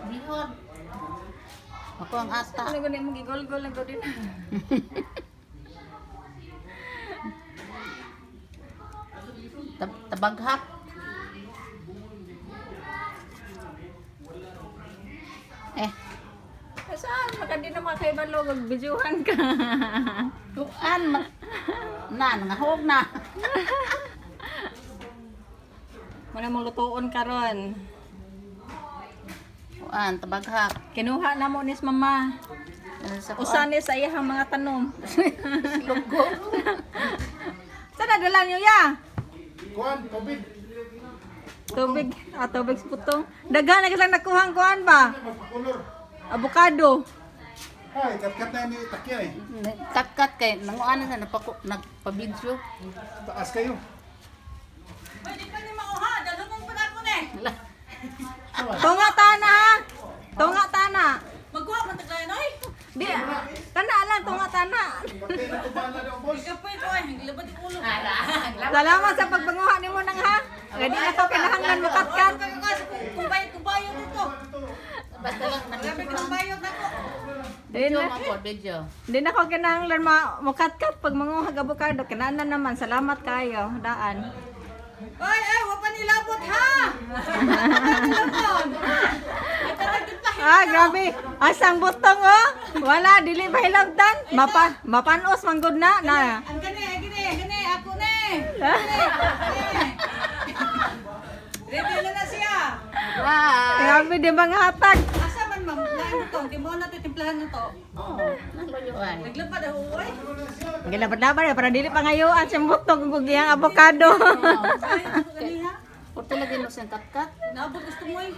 Bihon. Ako ang ata. Ano gani mo gigol-gol na din. Tabaghap. Saan? Makandi na mga kaibalo, magbidyuhan ka. Tuan, nangahog na. Wala mong lutuon karon. Tuan, tabaghap. Kinuha na mo nis mama. Usan ni sa iyang mga tanom. Lugo. Saan nadala niyo ya? Kuan, tubig. Tubig. Tubig sa putong. Daghan na kasi nakuhang kuhan ba? Magpakulor. Avocado. Ay, kat-kat na ni takya eh. Kat-kat kay nanguan na nagpabidyo. Taas kayo. Pwede pa ni mauha, dalungon pa ako ni. Sawa. Tunga tana ha. Tunga tana. Magkuha man taglayan oy. Di, kana lang tunga tana. Bakit natubana na ang boss? Kapoy ko ay labad yung ulo. Salamat sa pagbanguha nimo nang ha. Ready na ko kinahanglan mo katkat. Kung bayad dito. Basta lang Grabe ka ng bayad nako. Di video na. man po, video. Di na ko kinahanglan mo katkat pag manguhag avocado. Kinahanglan naman. Salamat kayo. Daan. Oy, wa pa nilabot ha. Grabe. Asang butong oh. Wala, dili ba hilabdan? Mapanos manggod na. Ang gani ako ni. Ready na siya. Bye! Grabe, di ba nga hatag? Asa man ma'am, lain to, di mo na titimplahan na to. Oh, naluyuan. Naglabad ako oy. Gilabad-labad para dili pa ngayon siyang butong kung giyang avocado. Sayang ako ganiha. Porto lagi no siyang kat-kat. Naabot gusto mo eh.